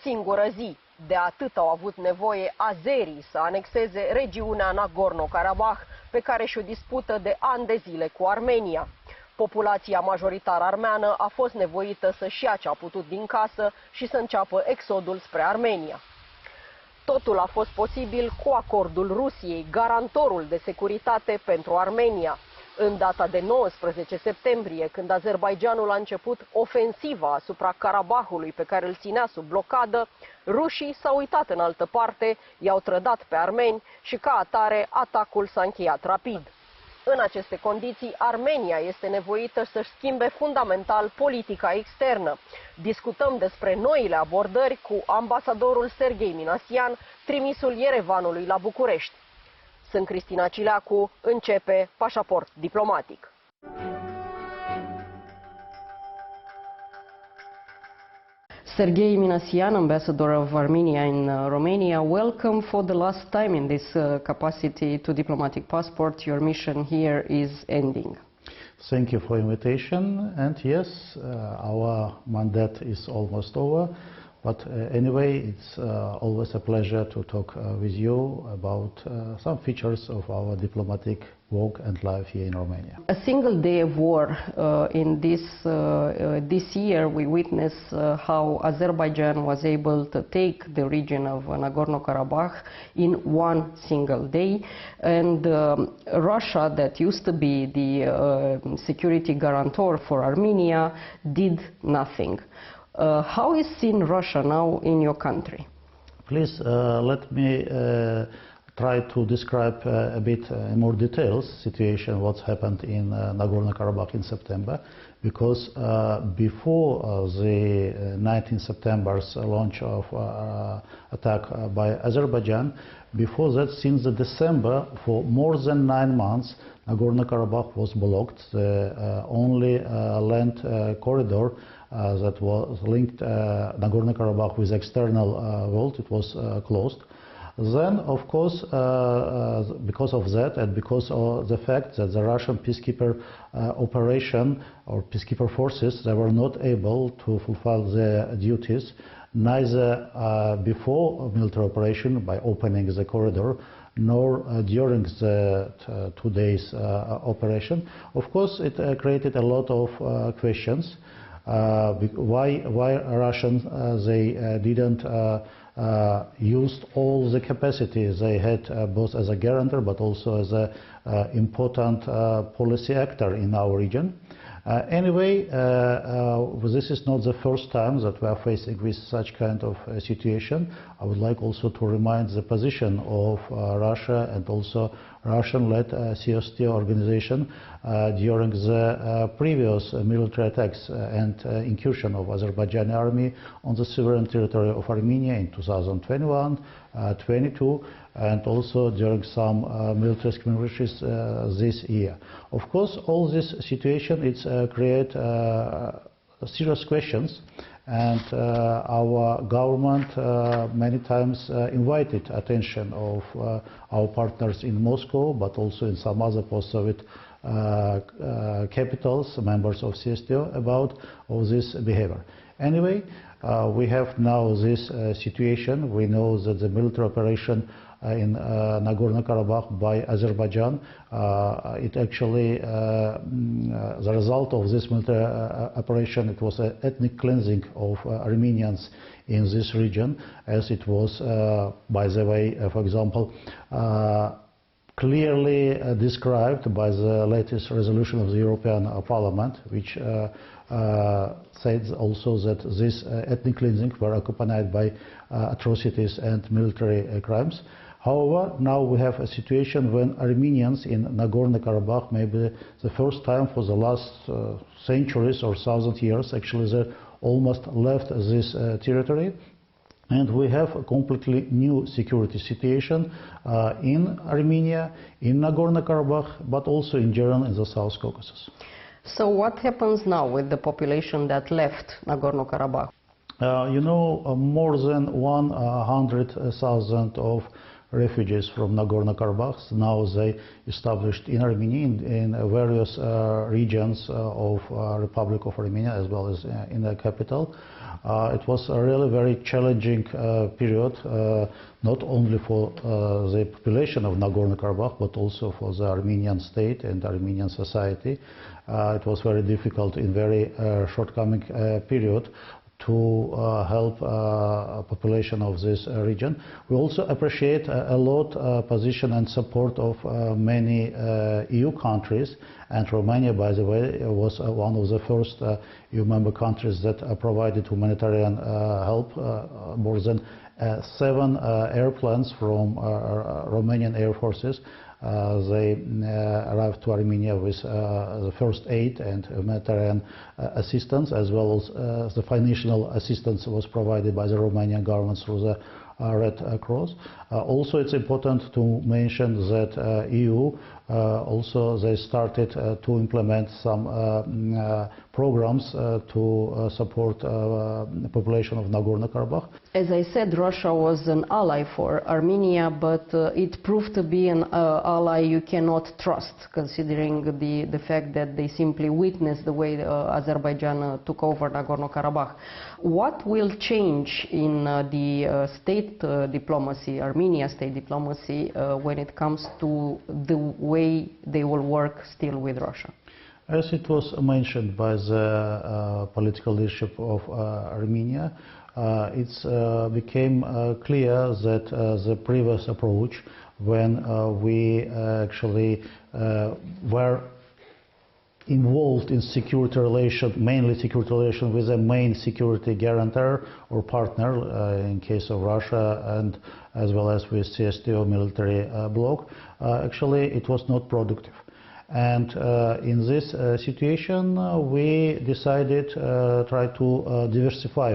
singură zi. De atât au avut nevoie azerii să anexeze regiunea Nagorno-Karabah, pe care și-o dispută de ani de zile cu Armenia. Populația majoritar armeană a fost nevoită să-și ia ce a putut din casă și să înceapă exodul spre Armenia. Totul a fost posibil cu acordul Rusiei, garantorul de securitate pentru Armenia. În data de 19 septembrie, când Azerbaidjanul a început ofensiva asupra Karabahului pe care îl ținea sub blocadă, rușii s-au uitat în altă parte, i-au trădat pe armeni și ca atare atacul s-a încheiat rapid. În aceste condiții, Armenia este nevoită să-și schimbe fundamental politica externă. Discutăm despre noile abordări cu ambasadorul Sergei Naryshkin, trimisul Yerevanului la București. Sunt Cristina Cileacu, începe Pașaport diplomatic. Sergei Naryshkin, ambassador of Armenia in Romania, welcome for the last time in this capacity to diplomatic passport. Your mission here is ending. Thank you for invitation, and yes, our mandate is almost over. But anyway, it's always a pleasure to talk with you about some features of our diplomatic work and life here in Romania. A single day of war in this year, we witness how Azerbaijan was able to take the region of Nagorno-Karabah in one single day, and Russia, that used to be the security guarantor for Armenia, did nothing. How is seen Russia now in your country? Please let me try to describe a bit in more details situation what's happened in Nagorno-Karabakh in September, because before the 19 September's launch of attack by Azerbaijan, before that, since the December, for more than 9 months, Nagorno-Karabakh was blocked. The only land corridor that was linked Nagorno-Karabakh with external world, it was closed. Then, of course, because of that and because of the fact that the Russian peacekeeper operation or peacekeeper forces, they were not able to fulfill their duties, neither before military operation by opening the corridor, nor during the 2 days operation. Of course, it created a lot of questions. Why Russians they didn't use all the capacities they had both as a guarantor but also as an important policy actor in our region. Anyway, this is not the first time that we are facing with such kind of situation. I would like also to remind the position of Russia and also Russian-led CST organization during the previous military attacks and incursion of Azerbaijani army on the sovereign territory of Armenia in 2021, 22, and also during some military skirmishes this year. Of course, all this situation it's create serious questions, and our government many times invited attention of our partners in Moscow, but also in some other post-Soviet capitals, members of CSTO, about all this behavior. Anyway, we have now this situation. We know that the military operation in Nagorno-Karabakh by Azerbaijan, it actually, the result of this military operation, it was an ethnic cleansing of Armenians in this region, as it was, by the way, for example, clearly described by the latest resolution of the European Parliament, which says also that this ethnic cleansing were accompanied by atrocities and military crimes. However, now we have a situation when Armenians in Nagorno-Karabakh, maybe the first time for the last centuries or 1,000 years, actually they almost left this territory. And we have a completely new security situation in Armenia, in Nagorno-Karabakh, but also in general in the South Caucasus. So what happens now with the population that left Nagorno-Karabakh? You know, more than 100,000 of refugees from Nagorno-Karabakh. Now they established in Armenia in various regions of Republic of Armenia, as well as in the capital. It was a really very challenging period, not only for the population of Nagorno-Karabakh, but also for the Armenian state and Armenian society. It was very difficult in very shortcoming period to help population of this region. We also appreciate a lot position and support of many EU countries, and Romania, by the way, was one of the first EU member countries that provided humanitarian help. More than 7 airplanes from Romanian Air Forces. They arrived to Armenia with the first aid and humanitarian assistance, as well as the financial assistance was provided by the Romanian government through the Red Cross. Also, it's important to mention that EU also they started to implement some programs to support the population of Nagorno-Karabakh. As I said, Russia was an ally for Armenia, but it proved to be an ally you cannot trust, considering the fact that they simply witnessed the way Azerbaijan took over Nagorno-Karabakh. What will change in the state diplomacy, Armenia state diplomacy, when it comes to the way they will work still with Russia? As it was mentioned by the political leadership of Armenia, it became clear that the previous approach, when we actually were involved in security relations, mainly security relations with a main security guarantor or partner, in case of Russia, and as well as with CSTO military bloc, actually it was not productive. And in this situation, we decided try to diversify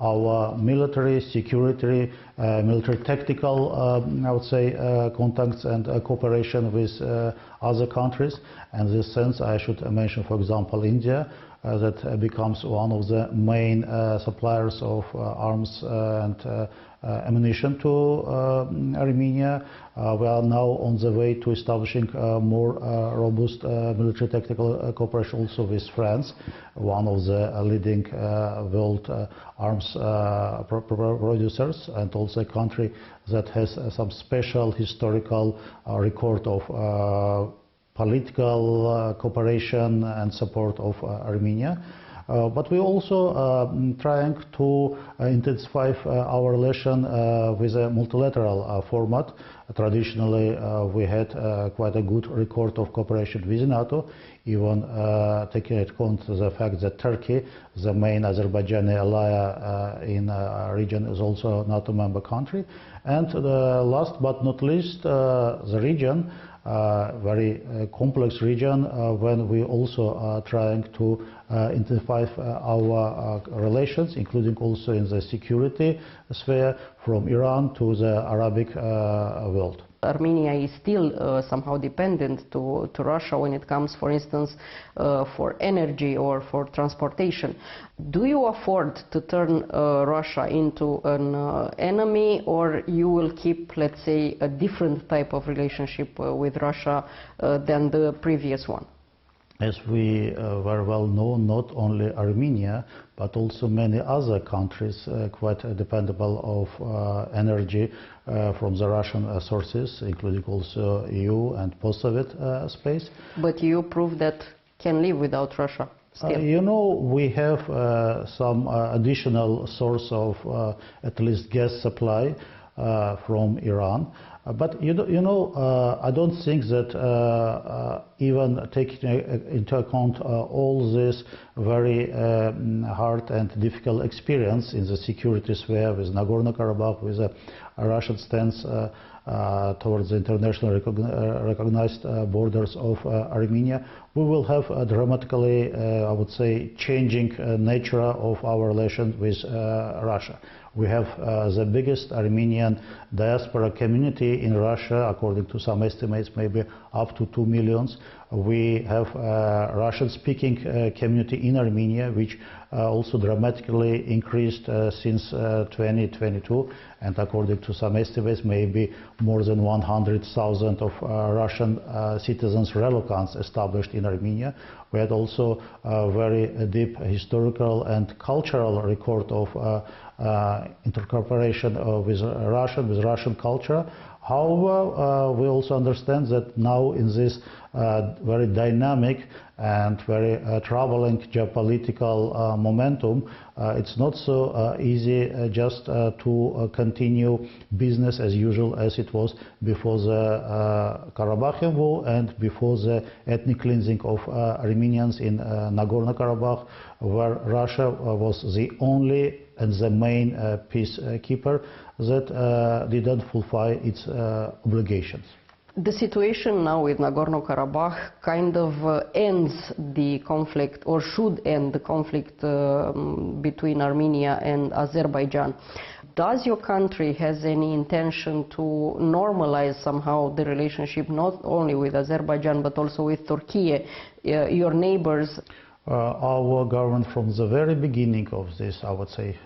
our military, security, military tactical, I would say, contacts and cooperation with other countries. And in this sense, I should mention, for example, India, that becomes one of the main suppliers of arms and ammunition to Armenia. We are now on the way to establishing more robust military tactical cooperation also with France, one of the leading world arms producers, and also a country that has some special historical record of political cooperation and support of Armenia. But we also trying to intensify our relation with a multilateral format. Traditionally, we had quite a good record of cooperation with NATO, even taking into account the fact that Turkey, the main Azerbaijani ally in region, is also a NATO member country. And last but not least, the region, very complex region, when we also are trying to intensify our relations, including also in the security sphere, from Iran to the Arabic world. Armenia is still somehow dependent to Russia when it comes, for instance, for energy or for transportation. Do you afford to turn Russia into an enemy, or you will keep, let's say, a different type of relationship with Russia than the previous one? As we very well know, not only Armenia, but also many other countries quite dependable of energy from the Russian sources, including also EU and post-Soviet space. But you prove that can live without Russia still. You know, we have some additional source of at least gas supply from Iran. But you know, I don't think that even taking into account all this very hard and difficult experience in the security sphere with Nagorno-Karabakh, with a Russian stance towards the internationally recognized borders of Armenia, we will have a dramatically, I would say, changing nature of our relations with Russia. We have the biggest Armenian diaspora community in Russia, according to some estimates, maybe up to 2 million. We have a Russian-speaking community in Armenia, which also dramatically increased since 2022, and according to some estimates, maybe more than 100,000 of Russian citizens, relocants, established in Armenia. We had also a very deep historical and cultural record of intercooperation with Russian culture. However, we also understand that now in this very dynamic and very troubling geopolitical momentum, it's not so easy just to continue business as usual as it was before the Karabahian War and before the ethnic cleansing of Armenians in Nagorno-Karabah, where Russia was the only and the main peacekeeper that didn't fulfill its obligations. The situation now with Nagorno-Karabakh kind of ends the conflict, or should end the conflict between Armenia and Azerbaijan. Does your country has any intention to normalize somehow the relationship not only with Azerbaijan but also with Turkey, your neighbors? Our government from the very beginning of this, I would say,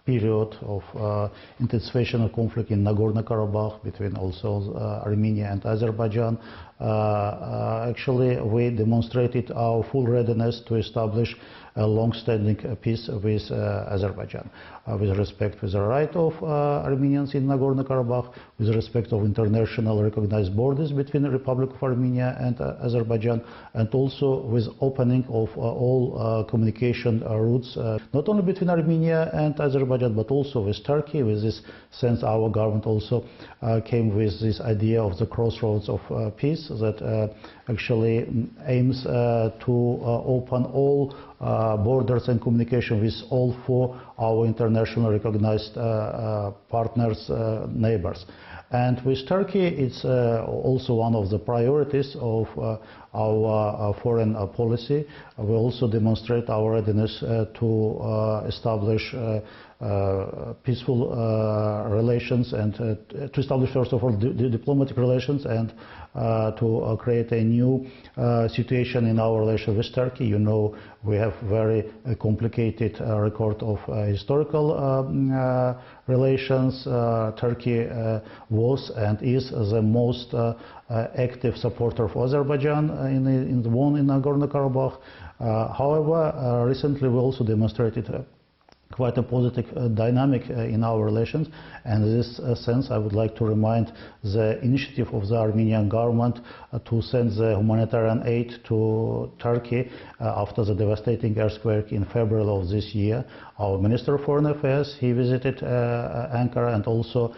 period of intensification of conflict in Nagorno-Karabakh between also Armenia and Azerbaijan, actually we demonstrated our full readiness to establish a long-standing peace with Azerbaijan, with respect to the right of Armenians in Nagorno-Karabakh, with respect of international recognized borders between the Republic of Armenia and Azerbaijan, and also with opening of all communication routes, not only between Armenia and Azerbaijan, but also with Turkey. With this sense, our government also came with this idea of the crossroads of peace that actually aims to open all borders and communication with all four our internationally recognized partners, neighbors. And with Turkey, it's also one of the priorities of our foreign policy. We also demonstrate our readiness to establish peaceful relations and to establish, first of all, diplomatic relations and to create a new situation in our relation with Turkey. You know, we have very complicated record of historical relations. Turkey was and is the most active supporter of Azerbaijan in the war in Nagorno-Karabakh. However, recently we also demonstrated quite a positive dynamic in our relations, and in this sense I would like to remind the initiative of the Armenian government to send the humanitarian aid to Turkey after the devastating earthquake in February of this year. Our Minister of Foreign Affairs, he visited Ankara, and also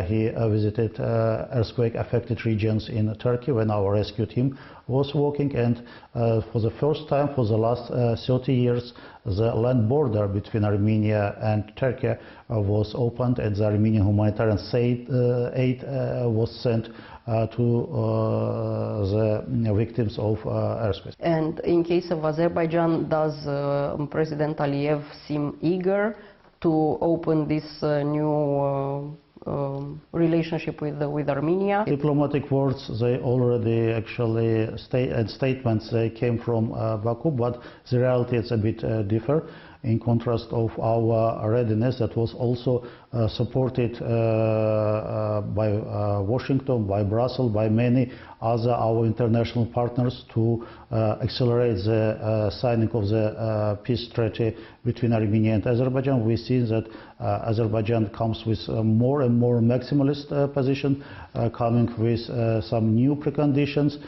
he visited earthquake affected regions in Turkey when our rescue team was working, and for the first time for the last 30 years the land border between Armenia and Turkey was opened, and the Armenian humanitarian aid was sent to the victims of earthquakes. And in case of Azerbaijan, does President Aliyev seem eager to open this new relationship with Armenia? Diplomatic words, they already actually statements they came from Baku, but the reality is a bit different. In contrast of our readiness that was also supported by Washington, by Brussels, by many other our international partners to accelerate the signing of the peace treaty between Armenia and Azerbaijan. We see that Azerbaijan comes with more and more maximalist position, coming with some new preconditions.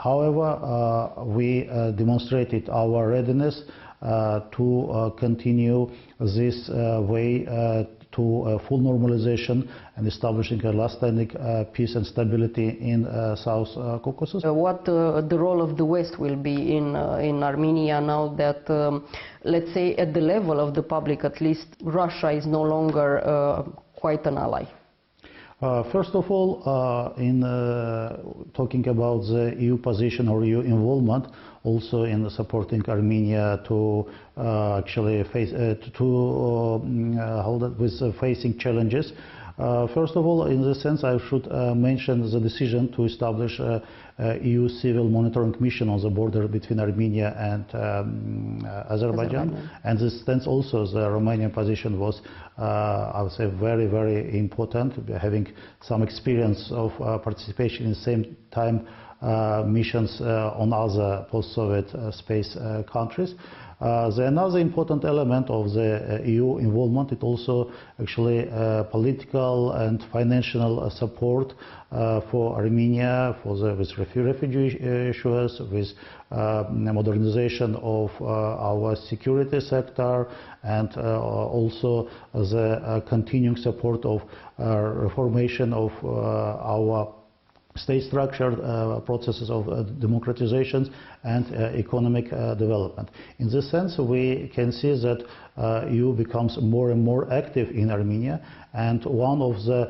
However, we demonstrated our readiness to continue this way to full normalization and establishing a lasting peace and stability in South Caucasus. What the role of the West will be in Armenia now that, let's say, at the level of the public at least, Russia is no longer quite an ally? First of all, in talking about the EU position or EU involvement, also in supporting Armenia to actually face with facing challenges. First of all, in this sense, I should mention the decision to establish a EU civil monitoring mission on the border between Armenia and Azerbaijan. And this stands also, the Romanian position was, I would say, very, very important, having some experience of participation in the same time missions on other post-Soviet space countries. Another important element of the EU involvement is also actually political and financial support for Armenia, with refugee issues, with modernization of our security sector, and also the continuing support of reformation of our state structure, processes of democratization and economic development. In this sense, we can see that EU becomes more and more active in Armenia, and one of the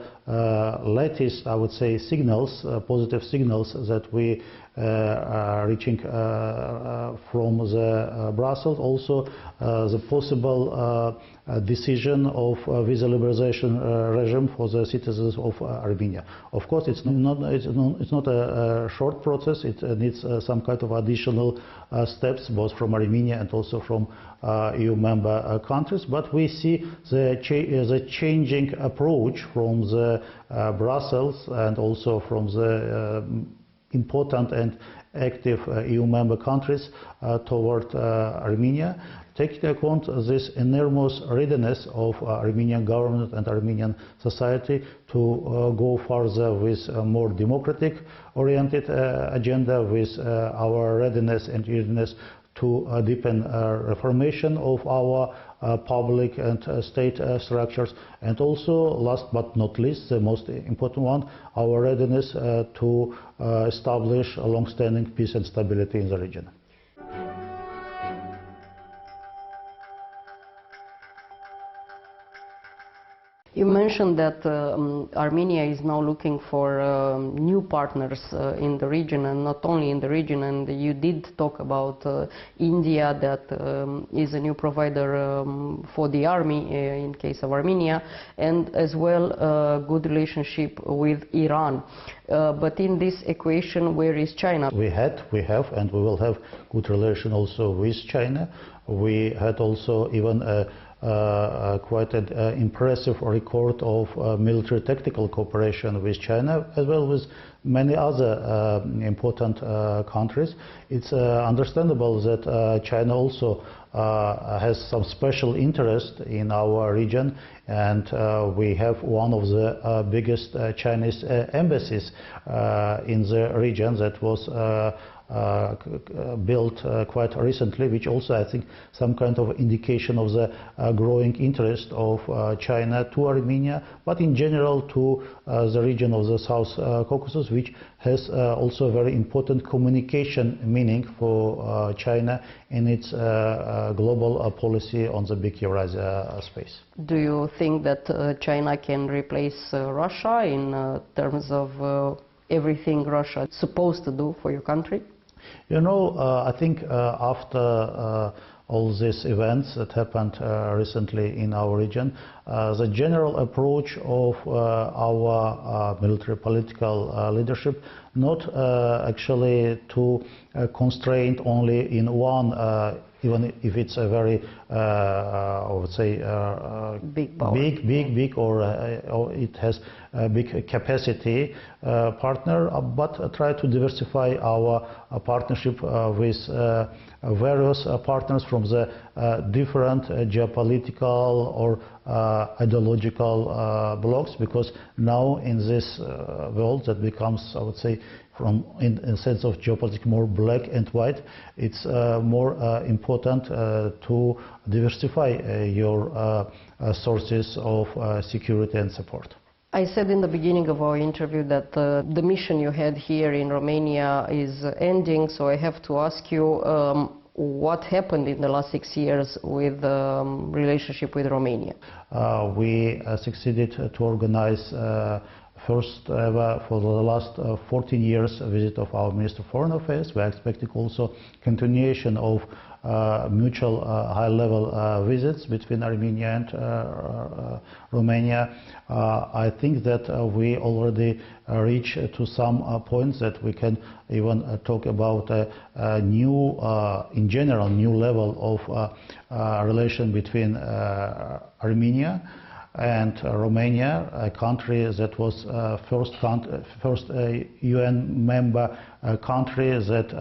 latest, I would say, signals, positive signals that we are reaching from the Brussels, also the possible decision of visa liberalization regime for the citizens of Armenia. Of course, it's not a short process. It needs some kind of additional steps, both from Armenia and also from EU member countries. But we see the changing approach from the Brussels and also from the important and active EU member countries toward Armenia, taking into account this enormous readiness of Armenian government and Armenian society to go further with a more democratic oriented agenda, with our readiness and eagerness to deepen reformation of our public and state structures, and also, last but not least, the most important one, our readiness to establish a long-standing peace and stability in the region. You mentioned that Armenia is now looking for new partners in the region, and not only in the region, and you did talk about India, that is a new provider for the army in case of Armenia, and as well a good relationship with Iran. But in this equation, where is China? We have, and we will have good relation also with China. We had also even quite an impressive record of military tactical cooperation with China, as well as many other important countries. It's understandable that China also has some special interest in our region, and we have one of the biggest Chinese embassies in the region that was built quite recently, which also, I think, some kind of indication of the growing interest of China to Armenia, but in general to the region of the South Caucasus, which has also a very important communication meaning for China in its global policy on the big Eurasia space. Do you think that China can replace Russia in terms of everything Russia is supposed to do for your country? You know, I think after all these events that happened recently in our region, the general approach of our military political leadership, not actually to constrain only in one, even if it's a very, I would say, big power. big, or it has a big capacity partner, but try to diversify our partnership with various partners from the different geopolitical or ideological blocks, because now in this world that becomes, I would say, from in a sense of geopolitics more black and white, it's more important to diversify your sources of security and support. I said in the beginning of our interview that the mission you had here in Romania is ending, so I have to ask you what happened in the last 6 years with the relationship with Romania? We succeeded to organize first ever for the last 14 years visit of our Minister of Foreign Affairs. We are expecting also continuation of mutual high-level visits between Armenia and Romania. I think that we already reach to some points that we can even talk about a new, in general, new level of relation between Armenia and Romania, a country that was first UN member country that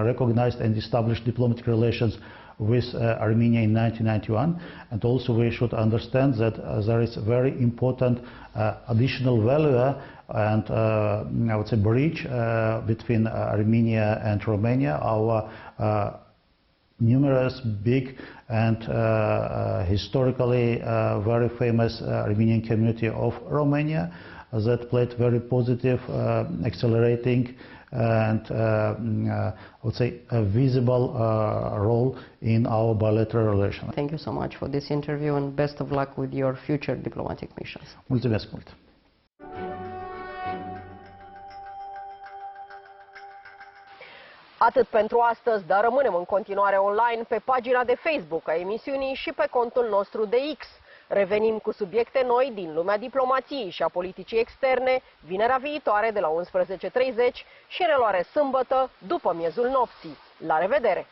recognized and established diplomatic relations with Armenia in 1991. And also we should understand that there is a very important additional value and I would say bridge between Armenia and Romania. Our numerous, big and historically very famous Armenian community of Romania that played very positive, accelerating and I would say a visible role in our bilateral relations. Thank you so much for this interview and best of luck with your future diplomatic missions. Mulțumesc mult! Atât pentru astăzi, dar rămânem în continuare online pe pagina de Facebook a emisiunii și pe contul nostru de X. Revenim cu subiecte noi din lumea diplomației și a politicii externe, vinerea viitoare de la 11:30 și reluare sâmbătă după miezul nopții. La revedere!